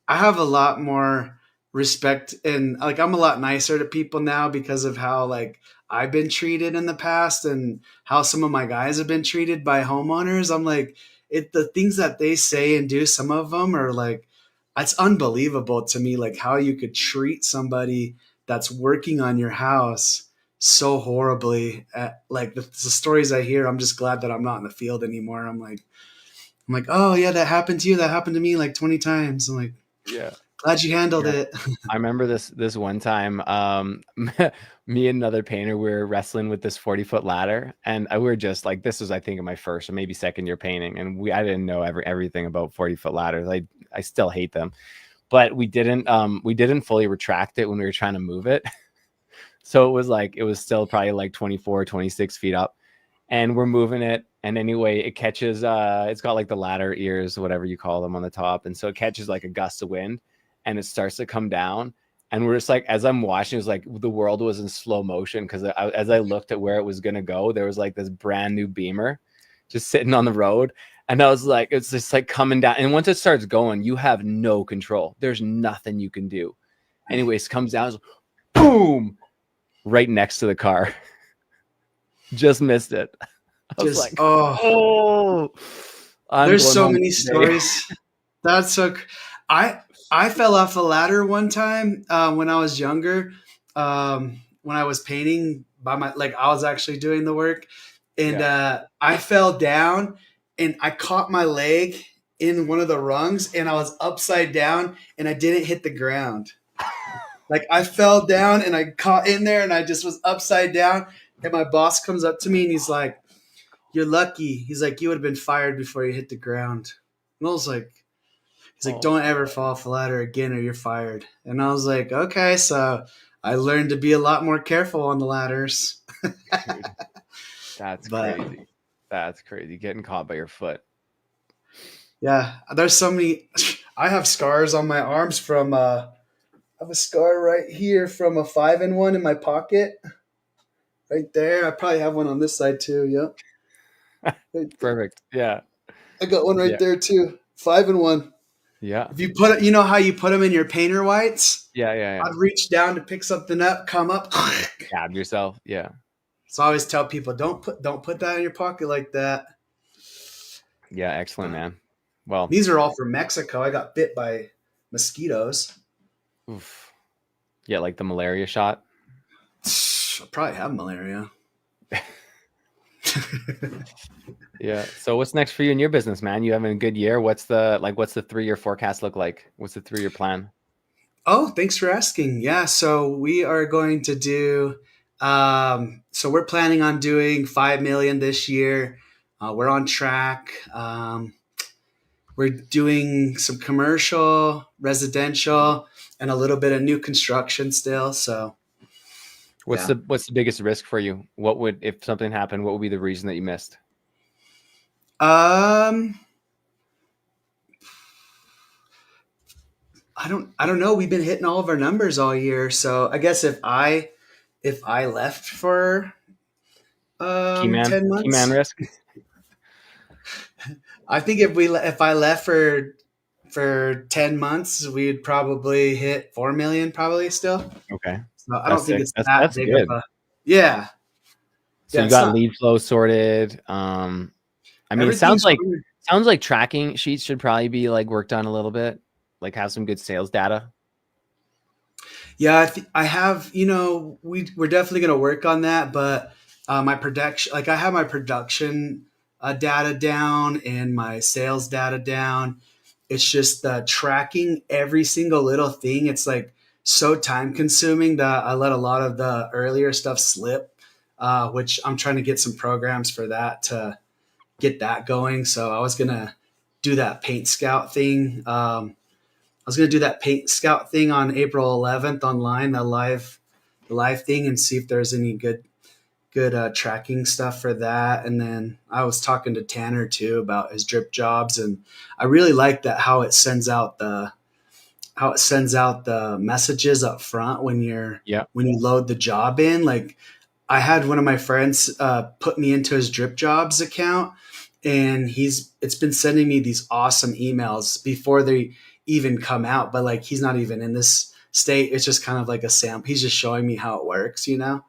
S2: I have a lot more respect, and like I'm a lot nicer to people now because of how like I've been treated in the past and how some of my guys have been treated by homeowners. I'm like the things that they say and do, some of them are like it's unbelievable to me, like how you could treat somebody that's working on your house so horribly. Like the stories I hear, I'm just glad that I'm not in the field anymore. I'm like, oh yeah, that happened to you. That happened to me like 20 times. I'm like,
S1: Yeah.
S2: glad you handled
S1: Yeah.
S2: it.
S1: I remember this one time, me and another painter we were wrestling with this 40-foot ladder, and we were just like, this was I think in my first or maybe second year painting, and I didn't know everything about 40-foot ladders. I still hate them, but we didn't fully retract it when we were trying to move it. So it was still probably like 24, 26 feet up, and we're moving it. And anyway, it catches, it's got like the ladder ears, whatever you call them on the top. And so it catches like a gust of wind and it starts to come down. And we're just like, as I'm watching, it was like the world was in slow motion. Cause as I looked at where it was going to go, there was like this brand new Beamer just sitting on the road. And I was like, it's just like coming down. And once it starts going, you have no control. There's nothing you can do. Anyways, comes down, boom, right next to the car. Just missed it. I was like, oh,
S2: there's so many stories. That's so. I fell off a ladder one time when I was younger. When I was painting like I was actually doing the work, and I fell down and I caught my leg in one of the rungs, and I was upside down and I didn't hit the ground. Like I fell down and I caught in there and I just was upside down. And my boss comes up to me and he's like, "You're lucky." He's like, "You would have been fired before you hit the ground." And I was like, he's like, "Don't ever fall off the ladder again or you're fired." And I was like, okay. So I learned to be a lot more careful on the ladders.
S1: Dude, that's crazy. That's crazy. Getting caught by your foot.
S2: Yeah. There's so many. I have scars on my arms from, I have a scar right here from a 5-in-1 in my pocket. Right there. I probably have one on this side too. Yep. Right.
S1: Perfect. Yeah.
S2: I got one right there too. 5-in-1.
S1: Yeah.
S2: If you put it, you know how you put them in your painter whites?
S1: Yeah.
S2: I'd reach down to pick something up, come up,
S1: Stab yourself. Yeah.
S2: So I always tell people, don't put that in your pocket like that.
S1: Yeah. Excellent, man. Well,
S2: These are all from Mexico. I got bit by mosquitoes.
S1: oof. Yeah, like the malaria shot.
S2: I probably have malaria.
S1: Yeah. So what's next for you in your business, man? You having a good year? What's the 3-year forecast look like? What's the 3-year plan?
S2: Oh, thanks for asking. Yeah, so we are going to do. So we're planning on doing 5 million this year. We're on track. We're doing some commercial, residential, and a little bit of new construction still. So
S1: What's
S2: yeah.
S1: the biggest risk for you? What would, if something happened, what would be the reason that you missed?
S2: Um, I don't know. We've been hitting all of our numbers all year. So I guess if I left for
S1: Key
S2: 10
S1: man
S2: months,
S1: risk?
S2: I think if I left for 10 months, we'd probably hit 4 million probably still.
S1: Okay.
S2: So I don't
S1: That's
S2: think
S1: sick.
S2: it's that
S1: That's
S2: big of
S1: good.
S2: a, yeah.
S1: So
S2: Yeah,
S1: you
S2: it's
S1: got
S2: not,
S1: lead flow sorted. I mean, it
S2: everything's running.
S1: sounds like tracking sheets should probably be like worked on a little bit, like have some good sales data.
S2: Yeah, I have, we're definitely going to work on that, but my production, like I have my production data down and my sales data down. It's just tracking every single little thing. It's like so time consuming that I let a lot of the earlier stuff slip, which I'm trying to get some programs for that to get that going. So I was going to do that Paint Scout thing. I was going to do that Paint Scout thing on April 11th online, the live thing, and see if there's any good tracking stuff for that. And then I was talking to Tanner too about his drip jobs, and I really like that how it sends out the messages up front when
S1: Yeah.
S2: you load the job in. Like I had one of my friends put me into his drip jobs account, and it's been sending me these awesome emails before they even come out. But like he's not even in this state. It's just kind of like a sample. He's just showing me how it works.
S1: Can I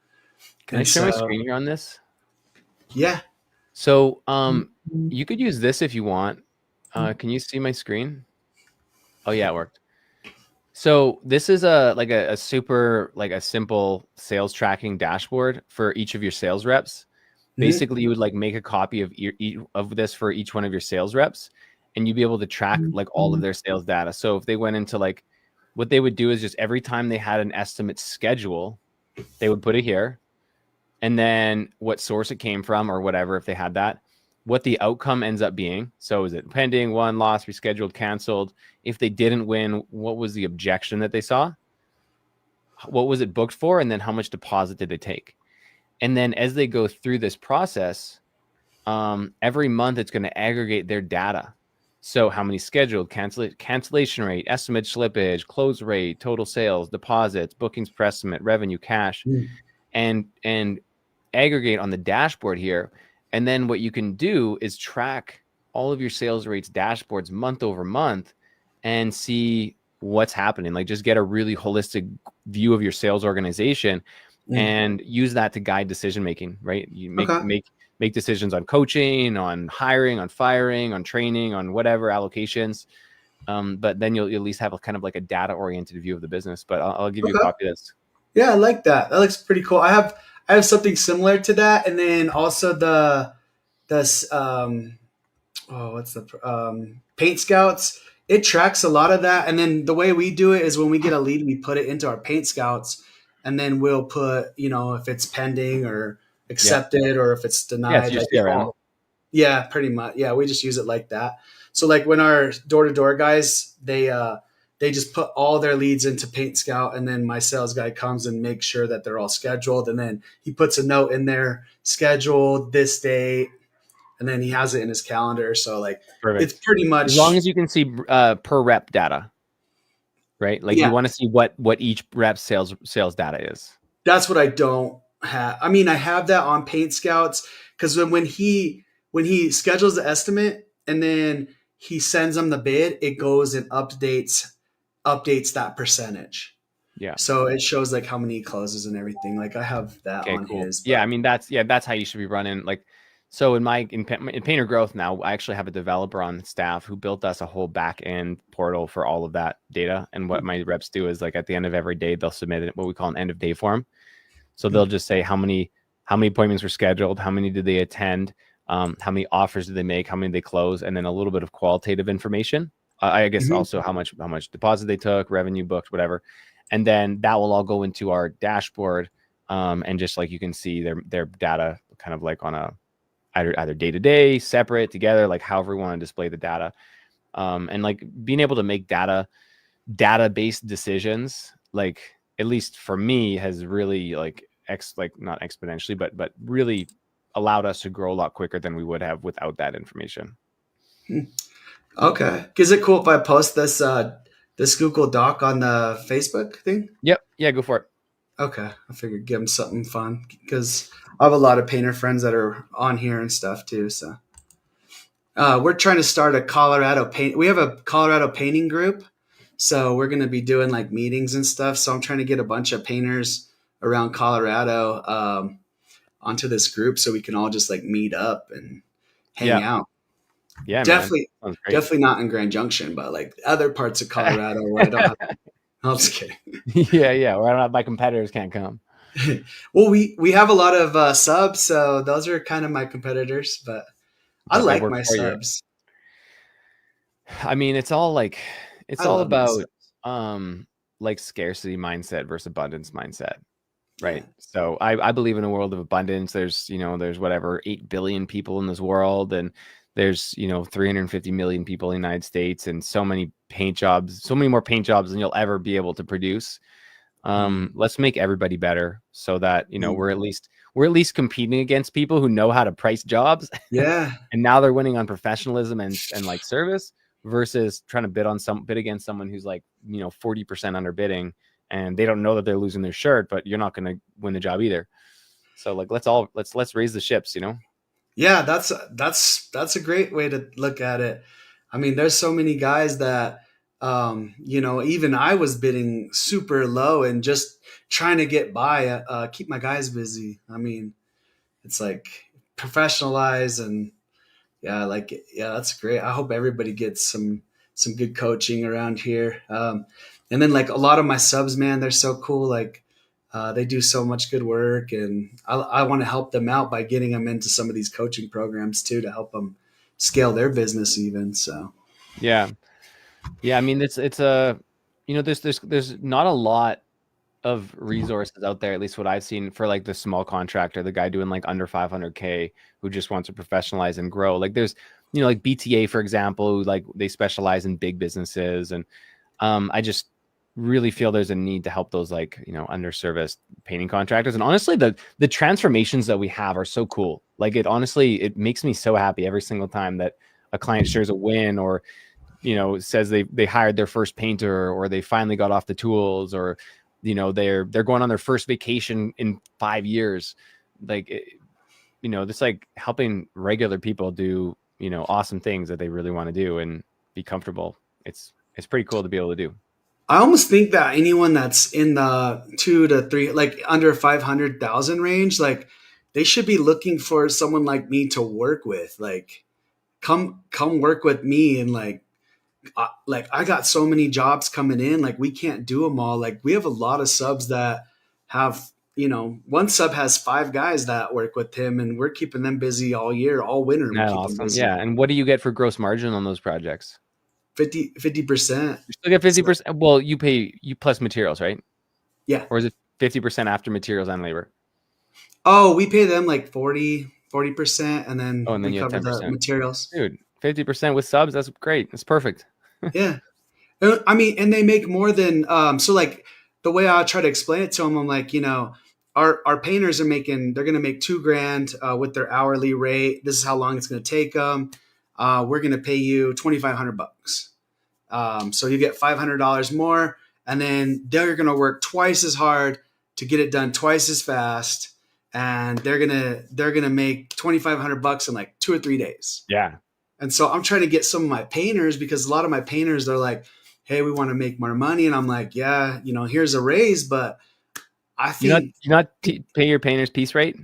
S2: And
S1: share my
S2: so
S1: screen here on this?
S2: yeah.
S1: So you could use this if you want. Can you see my screen? Oh yeah, it worked. So this is a super, like a simple sales tracking dashboard for each of your sales reps.
S2: Mhm.
S1: Basically, you would like make a copy of this for each one of your sales reps, and you'd be able to track like all of their sales data. So if they went into like, what they would do is just every time they had an estimate schedule, they would put it here, and then what source it came from or whatever, if they had that, what the outcome ends up being. So is it pending, won, lost, rescheduled, canceled? If they didn't win, what was the objection that they saw? What was it booked for? And then how much deposit did they take? And then as they go through this process, every month it's going to aggregate their data. So how many scheduled, cancellation rate, estimate slippage, close rate, total sales, deposits, bookings per estimate, revenue, cash, and aggregate on the dashboard here. And then what you can do is track all of your sales rates dashboards month over month and see what's happening. Like just get a really holistic view of your sales organization and use that to guide decision making, right? You
S2: Okay.
S1: make decisions on coaching, on hiring, on firing, on training, on whatever allocations. But then you'll at least have a kind of like a data oriented view of the business. But I'll give you a
S2: Okay.
S1: copy of this.
S2: Yeah, I like that. That looks pretty cool. I have something similar to that, and then also the what's the Paint Scouts. It tracks a lot of that, and then the way we do it is when we get a lead, we put it into our Paint Scouts, and then we'll put if it's pending or
S1: Yeah.
S2: accepted or if it's
S1: Yeah. It's
S2: denied.
S1: your
S2: Like
S1: CRM.
S2: yeah, pretty much. Yeah, we just use it like that. So like when our door to door guys, they just put all their leads into Paint Scout, and then my sales guy comes and makes sure that they're all scheduled, and then he puts a note in there, scheduled this date, and then he has it in his calendar. So like it's
S1: Perfect.
S2: pretty
S1: As long
S2: much
S1: as you can see per rep data, right? Like
S2: yeah.
S1: you want to see what each rep sales data is.
S2: That's what I don't have. I mean, I have that on Paint Scouts because when he schedules the estimate and then he sends them the bid, it goes and updates that percentage.
S1: Yeah.
S2: So it shows like how many closes and everything. Like I have that
S1: Okay,
S2: on
S1: cool.
S2: his,
S1: Yeah,
S2: but
S1: I mean that's how you should be running. Like, So in Painter Growth now, I actually have a developer on staff who built us a whole back end portal for all of that data. And what my reps do is like at the end of every day, they'll submit what we call an end of day form. So they'll just say how many appointments were scheduled, how many did they attend, how many offers did they make, how many did they close, and then a little bit of qualitative information. I guess also how much deposit they took, revenue booked, whatever. And then that will all go into our dashboard. And just like you can see their data kind of like on a either day to day, separate, together, like however we want to display the data. And like being able to make data-based decisions, like at least for me, has really like not exponentially, but really allowed us to grow a lot quicker than we would have without that information.
S2: Okay. Is it cool if I post this Google Doc on the Facebook thing?
S1: Yep. Yeah, go for it.
S2: Okay. I figured give them something fun because I have a lot of painter friends that are on here and stuff too. So we're trying to start a Colorado paint. We have a Colorado painting group. So we're going to be doing like meetings and stuff. So I'm trying to get a bunch of painters around Colorado onto this group so we can all just like meet up and hang out.
S1: Yeah,
S2: definitely not in Grand Junction, but like other parts of Colorado where I don't have. I'm just kidding.
S1: Yeah. Where my competitors can't come.
S2: Well, we have a lot of subs, so those are kind of my competitors, but I like my subs.
S1: I mean, it's all about like scarcity mindset versus abundance mindset, right? Yeah. So I believe in a world of abundance. There's whatever 8 billion people in this world, and there's 350 million people in the United States, and so many more paint jobs than you'll ever be able to produce. Let's make everybody better so that we're at least competing against people who know how to price jobs.
S2: Yeah.
S1: And now they're winning on professionalism and like service versus trying to bid against someone who's like 40% underbidding, and they don't know that they're losing their shirt, but you're not going to win the job either. So like let's raise the ships.
S2: Yeah, that's a great way to look at it. I mean, there's so many guys that even I was bidding super low and just trying to get by, keep my guys busy. I mean, it's like professionalize and that's great. I hope everybody gets some good coaching around here. And then like a lot of my subs, man, they're so cool. Like they do so much good work, and I want to help them out by getting them into some of these coaching programs too, to help them scale their business even. So,
S1: yeah. I mean, there's not a lot of resources out there, at least what I've seen, for like the small contractor, the guy doing like under 500K who just wants to professionalize and grow. Like there's, like BTA, for example, who like they specialize in big businesses. And I just really feel there's a need to help those like, underserviced painting contractors. And honestly, the transformations that we have are so cool. Like it makes me so happy every single time that a client shares a win, or says they hired their first painter, or they finally got off the tools, or they're going on their first vacation in 5 years. Like it's like helping regular people do awesome things that they really want to do and be comfortable. It's pretty cool to be able to do.
S2: I almost think that anyone that's in the 2 to 3, like under 500,000 range, like they should be looking for someone like me to work with. Like come work with me, and like I got so many jobs coming in, like we can't do them all. Like we have a lot of subs that have, one sub has 5 guys that work with him, and we're keeping them busy all year, all winter.
S1: That's awesome. Yeah. And what do you get for gross margin on those projects?
S2: 50%. You
S1: still get 50%. Well, you plus materials, right?
S2: Yeah.
S1: Or is it 50% after materials and labor?
S2: Oh, we pay them like 40%, and then we cover
S1: 10%.
S2: The materials.
S1: Dude, 50% with subs, that's great. That's perfect.
S2: Yeah. I mean, and they make more than, so like the way I try to explain it to them, I'm like, our painters are they're going to make $2,000 with their hourly rate. This is how long it's going to take them. We're going to pay you $2,500. So you get $500 more, and then they're going to work twice as hard to get it done twice as fast. And they're going to make $2,500 in like 2 or 3 days.
S1: Yeah.
S2: And so I'm trying to get some of my painters, because a lot of my painters, they're like, hey, we want to make more money. And I'm like, yeah, here's a raise, but I think
S1: you not pay your painters piece rate.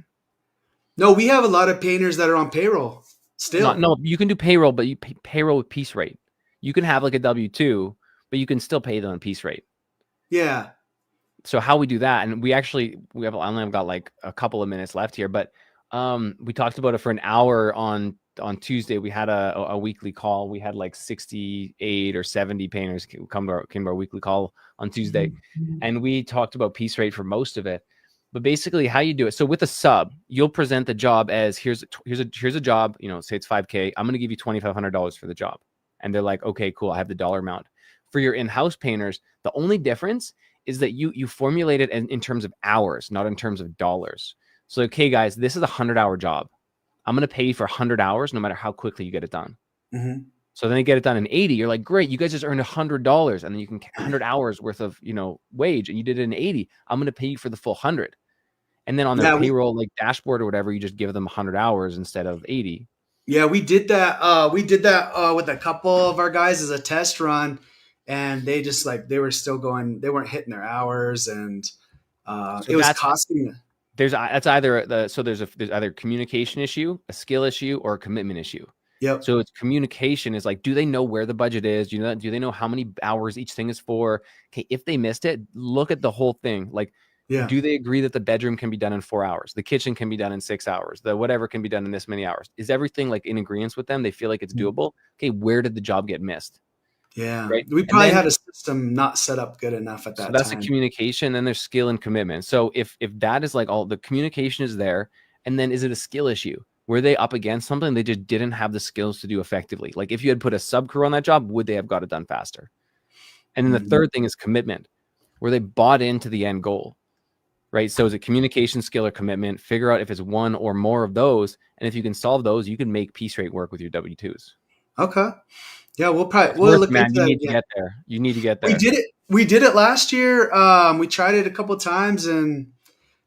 S2: No, we have a lot of painters that are on payroll still.
S1: No, you can do payroll, but you pay payroll with piece rate. You can have like a W-2, but you can still pay them a piece rate.
S2: Yeah.
S1: So how we do that, and I only have got like a couple of minutes left here, but we talked about it for an hour on Tuesday. We had a weekly call. We had like 68 or 70 painters came to our weekly call on Tuesday, and we talked about piece rate for most of it. But basically, how you do it. So with a sub, you'll present the job as here's a job. You know, say it's $5K. I'm going to give you $2,500 for the job, and they're like, okay, cool. I have the dollar amount. For your in-house painters, the only difference is that you formulate it in terms of hours, not in terms of dollars. So, okay, guys, this is a 100-hour job. I'm going to pay you for 100 hours, no matter how quickly you get it done.
S2: Mm-hmm.
S1: So then they get it done in 80. You're like, great, you guys just earned $100, and then you can 100 hours worth of wage, and you did it in 80. I'm going to pay you for the full 100. And then on their payroll, like dashboard or whatever, you just give them 100 hours instead of 80.
S2: Yeah, we did that. We did that with a couple of our guys as a test run, and they just they were still going. They weren't hitting their hours, and it was costing.
S1: There's either there's either communication issue, a skill issue, or a commitment issue.
S2: Yep.
S1: So it's communication is like, do they know where the budget is? Do they know how many hours each thing is for? Okay, if they missed it, look at the whole thing. Like, do they agree that the bedroom can be done in 4 hours? The kitchen can be done in 6 hours. The whatever can be done in this many hours. Is everything like in agreement with them? They feel like it's doable. Okay, where did the job get missed?
S2: Yeah,
S1: right.
S2: We probably had a system not set up good enough at that time. So
S1: that's a communication. Then there's skill and commitment. So if that is like all the communication is there, and then is it a skill issue? Were they up against something they just didn't have the skills to do effectively? Like if you had put a sub crew on that job, would they have got it done faster? And then the third thing is commitment, where they bought into the end goal, right? So is it communication, skill, or commitment? Figure out if it's one or more of those. And if you can solve those, you can make piece rate work with your W-2s.
S2: Okay. Yeah, we'll look into that.
S1: You need to get there. You need to get there.
S2: We did it last year. We tried it a couple of times, and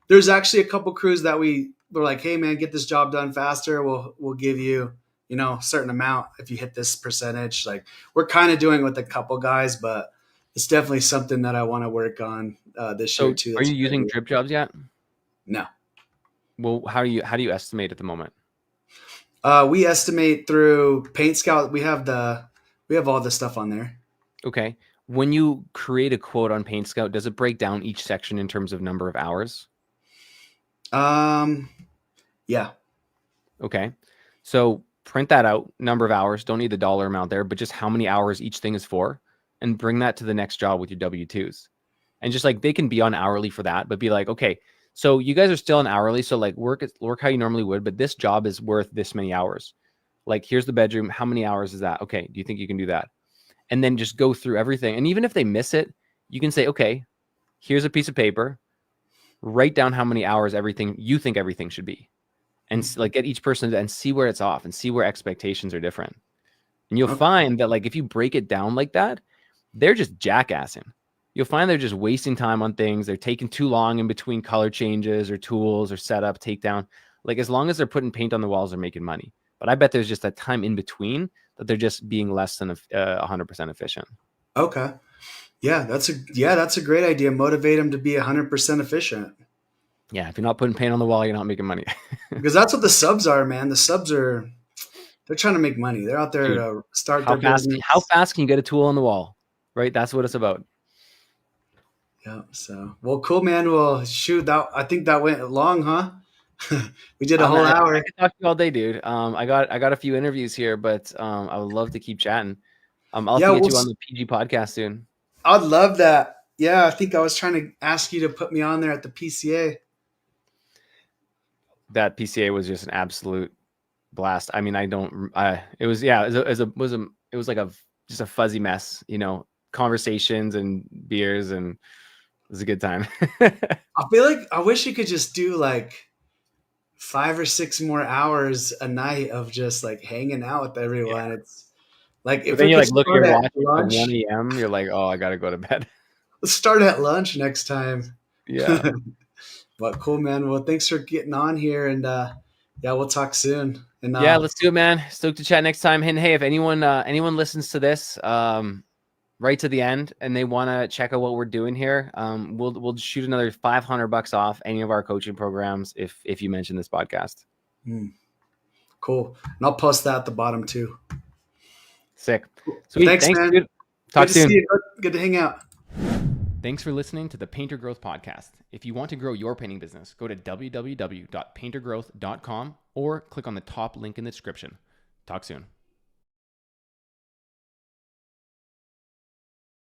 S2: there's actually a couple crews that we were like, hey man, get this job done faster. We'll give you, a certain amount if you hit this percentage. Like we're kind of doing it with a couple guys, but it's definitely something that I want to work on this year too.
S1: Are you using drip jobs yet?
S2: No.
S1: Well, how do you estimate at the moment?
S2: We estimate through Paint Scout. We have all the stuff on there.
S1: Okay. When you create a quote on Paint Scout, does it break down each section in terms of number of hours?
S2: Yeah.
S1: Okay. So print that out, number of hours. Don't need the dollar amount there, but just how many hours each thing is for, and bring that to the next job with your W-2s. And just like they can be on hourly for that, but be like, okay, so you guys are still on hourly, so like work how you normally would, but this job is worth this many hours. Like here's the bedroom. How many hours is that? Okay. Do you think you can do that? And then just go through everything. And even if they miss it, you can say, okay, here's a piece of paper. Write down how many hours you think everything should be. And like get each person and see where it's off and see where expectations are different. And you'll find that like if you break it down like that, they're just jackassing. You'll find they're just wasting time on things. They're taking too long in between color changes or tools or setup, takedown. Like as long as they're putting paint on the walls, they're making money. But I bet there's just that time in between that they're just being less than 100% efficient.
S2: Okay. Yeah, that's a great idea. Motivate them to be 100% efficient.
S1: Yeah, if you're not putting paint on the wall, you're not making money.
S2: Because that's what the subs are, man. The subs they're trying to make money. They're out there to start their business.
S1: How fast can you get a tool on the wall? Right? That's what it's about.
S2: Yeah. So, well, cool, man. Well, shoot, I think that went long, huh? We did a whole hour.
S1: I could talk to you all day, dude. I got a few interviews here, but I would love to keep chatting. I'll have to get you on the PG podcast soon.
S2: I'd love that. Yeah, I think I was trying to ask you to put me on there at the PCA.
S1: That PCA was just an absolute blast. I mean, it was like just a fuzzy mess, conversations and beers, and it was a good time.
S2: I feel like I wish you could just do like 5 or 6 more hours a night of just like hanging out with everyone. Yeah. It's like if
S1: you like look at your watch at 1 a.m., you're like, oh, I gotta go to bed.
S2: Let's start at lunch next time.
S1: Yeah.
S2: But cool, man. Well, thanks for getting on here, and we'll talk soon. And
S1: yeah, let's do it, man. Stoked to chat next time. And hey, if anyone listens to this right to the end and they want to check out what we're doing here, we'll shoot another $500 off any of our coaching programs if you mention this podcast.
S2: Cool. And I'll post that at the bottom too.
S1: Sick. Sweet.
S2: Thanks, man.
S1: Dude. Talk
S2: Good
S1: soon.
S2: to see you. Good to hang out.
S3: Thanks for listening to the Painter Growth Podcast. If you want to grow your painting business, go to www.paintergrowth.com or click on the top link in the description. Talk soon.